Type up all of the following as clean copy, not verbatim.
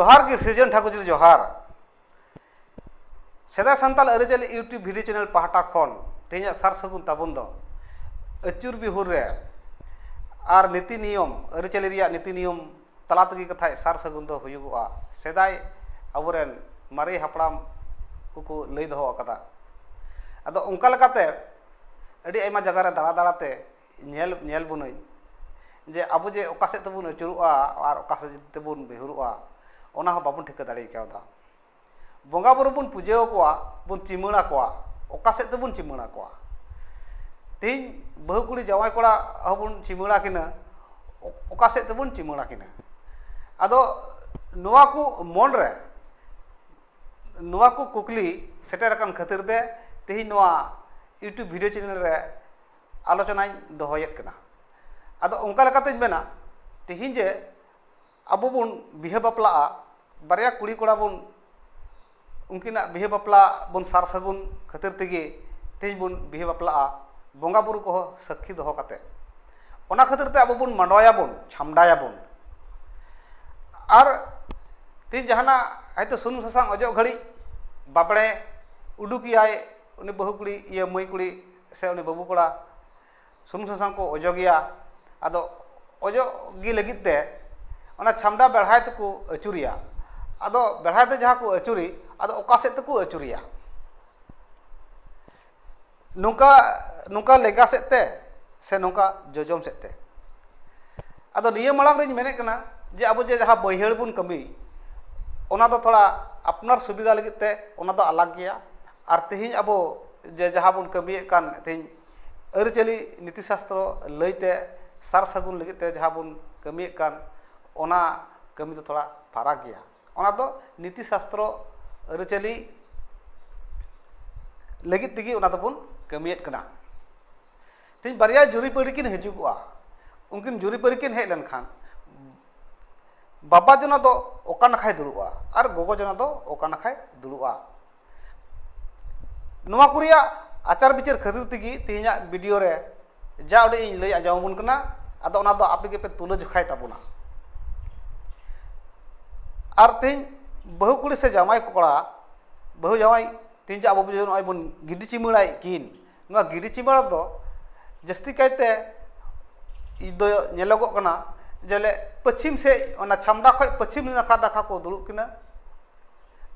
जोहार के सृजन ठाकुर जी जोहार सेदा सान्ताल अरिचाली यूट्यूब भिडियो चैनल पाहटा खन तेज सार सगुन ताबन दो अचुर बिहुर रे आर नीति नियम अरिचाली रिया नीति नियम तला तगी कथा सार सगुन दो हुयुगुआ सेदाय अबोरेन मारे हापड़ाम कुकु लई दहो अकदा अदो उनका लकाते अडी आयमा जगह रे दाड़ा दाड़ाते नेल बुनई जे अब जे ओका सेद तबुन अचुरुआ और ओका सेद तबुन बिहुरुआ ओना हो बाबुन ठिका दाड़ी कावदा बंगा बुरु बुन पूजा कोआ बुन चिमड़ा कोआ ओका सेद तबुन चिमड़ा कोआ तीन बहु कुड़ी जवाई कोड़ा हबुन चिमड़ा किना ओका सेद तबुन चिमड़ा किना अदो नोआ को मन रे नोआ को कुकली सेटर अकन खातिर ते तेही नोआ यूट्यूब भिडियो चैनल रे आलोचना दोहयेत कना अदो उनका लकाते मेना तेहिं जे अब बुन बिहे बापला बारिया कुड़ी कोड़ा बुन उनकिना बिहे बापला बुन सार सगुन खातिर तेगे तेहिं बुन बिहे बापला बंगा बुरु को साक्षी दोहो काते ओना खातिर ते अब बुन मांडवाया बुन छामडाया बुन और तेहिं जहाना हयतो सुनुम सासांग अजो घड़ी बापड़े उडुकियाय उनी बहु कुड़ी ये मई कुड़ी से उनी बाबू कोड़ा सुनुम सासांग को अजोगिया अदो अजोगी लगित ते ओना छामडा बेढ़ाय तको अचुरिया अदो बेढ़ाय ते जहाँ को अचुरी अदो ओका सेद तको अचुरिया नुका नुका लेगा सेद ते से नुका जोजम सेद ते अदो निये मालांग रेन मेने कना जे अब जे जहाँ बैहड़ बुन कमी ओना दो थोड़ा अपनार सुविधा लगित ते ओना दो अलग गया और तेहिं अब जे जहाँ बुन कमी कान तेहिं अरिचाली नीति शास्त्र लईते सार सगुन लगित ते जहाँ बुन कमी कान ओना कमी दो थोड़ा फराक गया ओना दो नीति शास्त्र अरिचाली लगित तेगी ओना दो बुन कमीयत कना तेहिं बारिया जुरीपारी किन हिजुगुआ उनकिन जुरीपारी किन हेज लेनखान बाबा जना दो ओका नाखाय दुड़ुआ और गोगो जना दो ओका नाखाय दुड़ुआ नोआ कुरिया आचार विचार खातिर तेगी तेहिंया वीडियो रे जा उडे इन लई आजावबुन कना अदो ओना दो आपे गेपे तुला जोखाय ताबुना और तेहिं बहु कुड़ी से जामाई कोड़ा बहु जामाई तेहिं जा अब नय बुन गिडी चिमड़ाय किन नोआ गिडी चिमड़ा दो जस्ती कायते इदो नेलोगो कना जेले पश्चिम से ओना छामडा खय पश्चिम नाखा नाखा को दुड़ुब किना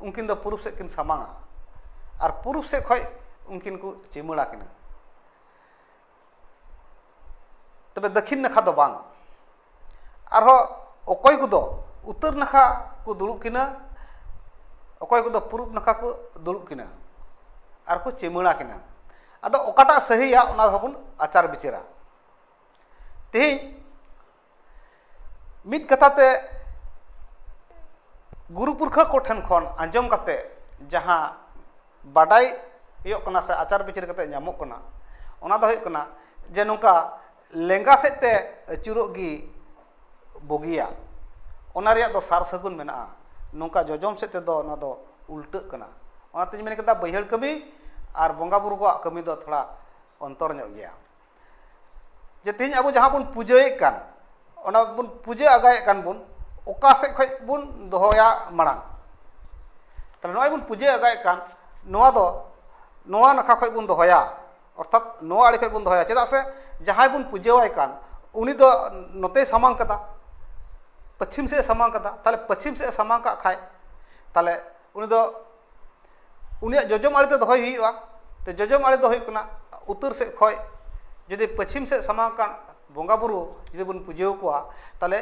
उनकिन दो पूर्व से किन सामांगा और पूर्व से खय उनकिन को चिमड़ा किना तबे दक्षिण नाखा दो बांग आरो अकय को दो उत्तर नाखा को दुड़ुब किना अकय को दो पूर्व नाखा को दुड़ुब किना और को चिमड़ा किना अदो ओकाटा सहीया ओना होबुन आचार विचारा तेहिं मिद कथाते गुरुपुरखा को ठन खन आंजम काते जहाँ बाडाई हुयुग कना से आचार विचार काते ᱧᱟᱢᱚᱜ कना ओना दो हुयुग कना जे नोंका लेंगा सेते अचुरोगी बोगिया ओना रिया दो सार सगुन मेना नोंका जोजम सेते दो ओना दो उल्टक कना ओना तेज मेन कदा बैहड़ कमी और बंगा बुरु को कमी दो थोड़ा अंतर ᱧᱚᱜ गया जे तेज अब जहाँ बुन पूजाये कान ओना बुन पूजा आगाय कान बुन ओका से खय बुन दोहया मांग तले नय बुन पूजा आगाय कान नोआ दो नोआ नाखा खय बुन दोहया अर्थात नोआ आड़े खय बुन दोहया चेदा से जहाँ बुन पूजावाय कान उनी दो नोते सामांग कदा पश्चिम से सामांग कदा ताले पश्चिम से सामांग का खाय ताले उनी दो उनिया जोजम आड़े ते दोहय हुयुआ ते जोजम आड़े दो हुयुग कना उत्तर से खय जदि पश्चिम से सामांग कान बंगा बुरु जदि बुन पूजा कोआ ताले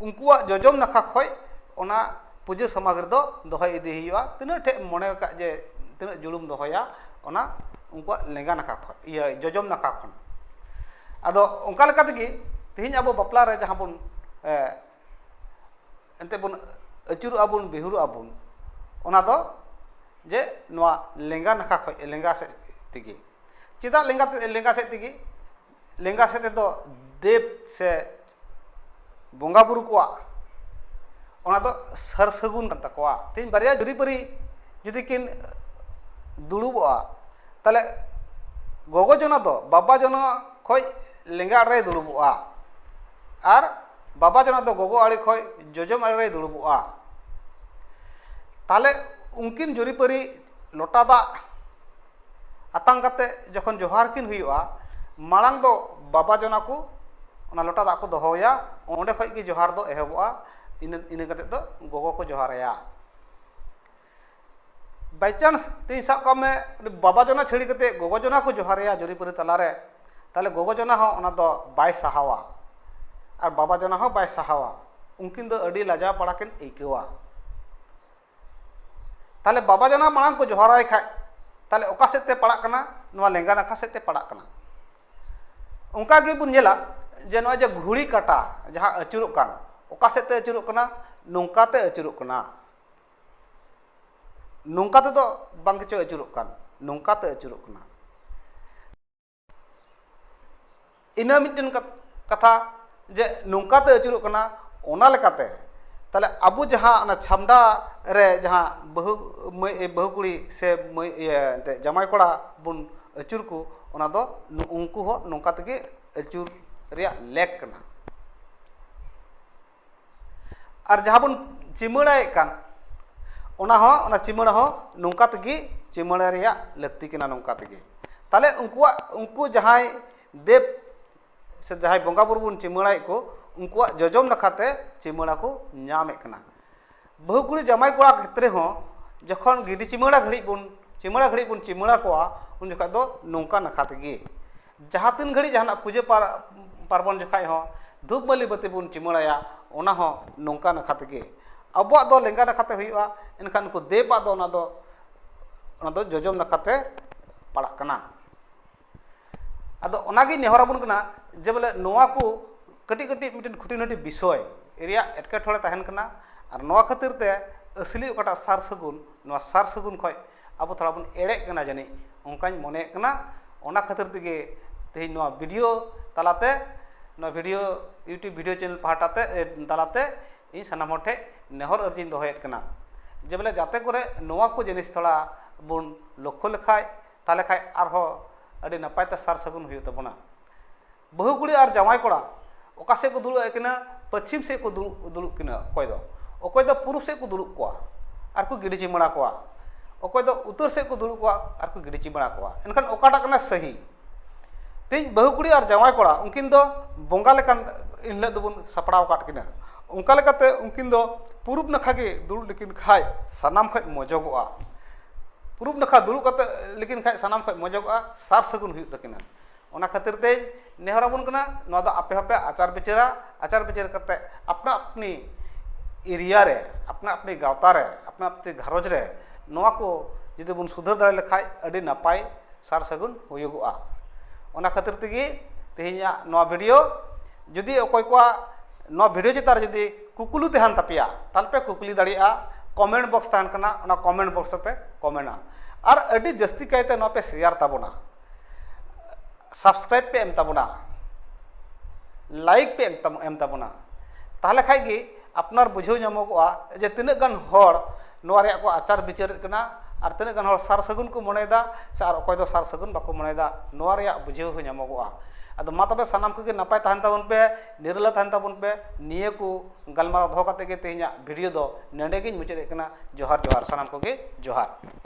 उनकुआ जोजम नाखा खय ओना पूजा सामग्री दो दोहय इदी हुयुआ तिना ठे मने का जे तिना जुलुम दोहया ओना उनकुआ लेंगा नाखा खय इया जोजम नाखा खन अदो उनका लेका तेगी तेहिं अब बापला रे जहाँ बुन एंते बुन अचुरु आबुन बिहुरु आबुन ओना दो जे नोआ लेंगा नाखा खय लेंगा से तेगी चेदा लेंगा से तेगी लेंगा से दो देव से बंगा बुरु कोआ ओना दो सर सगुन कन तकोआ तेज बारिया जुरीपारी जुदी किन दुड़ुबा ताले गोगो जना दो बाबा जना खय लेंगा रे दुड़ुबा और बाबा जना दो गोगो आड़े खय जोजम आड़े रे दुड़ुबा ताले उनकिन जुरीपरी लोटा दा आतांग काते जखन जोहार किन हुआ मांग दो बाबा जना को ओना लोटा दा को दोहोया ओंडे खय गे जोहार दो एहबोआ इन काते दो गोगो को जोहारया बाई चांस तीन साब का में बाबा जना छेड़ी कते गोगो जना को जोहारया जुरीपरी तलारे ताले गोगो जना हो ओना दो बाय सहावा और बाबा जना हो बाय सहावा उनकिन दो अडी लाजा पड़ा किन एकेवा ताले बाबा जना मांग को जोहाराय खाय ताले ओका सेते पड़ा कना नवा लेंगा नाखा सेते पड़ा कना उनका गे बुन नेला जे नवा जे घुड़ी काटा जहां अचुरुक कान ओका सेते अचुरुक कना नोंकाते अचुरुक कना नोंकाते दो बांग चो अचुरुक कान नोंकाते अचुरुक कना इना मिटन कथा जे नोंकाते अचुरुक कना ओना लेकाते ताले अबु जहां छामडा रे जहां बहु कुड़ी से जमाई कोड़ा बुन अचुर को ओना दो उनको हो नोंका तगे अचुर रिया लेक कना और जहां बुन चिमड़ाए कान ओना चिमड़ा हो नोंका तगे चिमड़ा रिया लक्ति कना नोंका तगे ताले उनको जहां देव से जहां बंगा बुरु बुन चिमड़ाए को उनको जजम नखाते चिमड़ा को नामे कना बहु कुड़ी जमाई कोड़ा क्षेत्रे हो जखन गिडी चिमड़ा घड़ी बुन चिमड़ा कोआ उन जखा दो नोंका नखा तगे जहां तीन घड़ी जहां पूजा पार्बन जखाय हो धूप बलि बत्ती बुन चिमड़ाया ओना हो नोंका नखा तगे अबुआ दो लेंगा नखाते हुआ एनखान उनको देबा दो ओना दो जजम नखाते पड़ा कना अदो ओनागी नेहराबुन कना जे बोले नोआ को कटी कटी मिटन खुटीनाटी विषय एरिया एटकेटोड़े तहन कना और नोआ खातिर ते असली ओकाटा सार सगुन नोआ सार सगुन खय अब थोड़ा बन एड़े कना जानी ओंकाኝ मने कना ओना खातिर तेगे तेहिन नोआ वीडियो तालाते नोआ वीडियो यूट्यूब वीडियो चैनल पाहटाते तालाते इन सानाम ठे नेहर अर्जिन दोहेत कना जे बोले जाते करे नोआ को जिनिस थोड़ा बुन लक्ष्य लेखाय ताले खाय आरहो अडी नपायते सार सगुन हुई तबना बहु कुड़ी और जमाई कोड़ा ओका से को दुलुक किना पश्चिम से को दुलुक किना अकोय दो पूर्व से को दुलुक कोआ और को गिडी चिमड़ा कोआ अकोय दो उत्तर से को दुलुक कोआ और को गिडी चिमड़ा कोआ एनखान ओकाटा कना सही तीन बहु कुड़ी और जमाई कोड़ा उनकिन दो बंगा लेकान इनले दो बुन सपड़ाव काट किना उनका लेकाते उनकिन दो पूर्व नखा के दुलुक लेकिन खाय सनाम खय मजगोआ पूर्व नखा दुलुक कते लेकिन खाय सनाम खय मजगोआ सार सगुन हुई तकिना ओना खातिर ते नेहराबुन कना नोआ दो आपे हपे आचार विचार करते अपना अपनी एरिया रे अपना अपनी गावता रे अपना अपनी घरोज रे नोआ को जुदी बुन सुधर दाड़े लेखाय अडी नपाय सार सगुन हुयुगोआ ओना खातिर तेगे तेहिया नोआ वीडियो जुदी अकोय को नोआ वीडियो चितार जुदी कुकुलु तहन तपिया तालपे कुकुली दाड़िया कमेंट बॉक्स तहन कना ओना कमेंट बॉक्स पे कमेंटा और अडी जस्ती कायते नोआ पे शेयर ताबोना सब्सक्राइब पे एम ताबोना लाइक पे एम ताबोना ताहले खाय गे अपनार बुझाव नामोगोआ जे तिनाग गान हर नोआ रे को आचार विचार कना और तिनाग गान हर सार सगुन को मनेदा से और अकोय दो सार सगुन बाको मनेदा नोआ रे बुझाव हो नामोगोआ अदो मा तबे सानाम को गे नपाय तहन ताबोन पे निरला तहन ताबोन पे निये को गलमाराव दोहो काते गे तेहिया वीडियो दो नेडे गिन मुचाद कना जोहार जोहार सानाम को गे जोहार।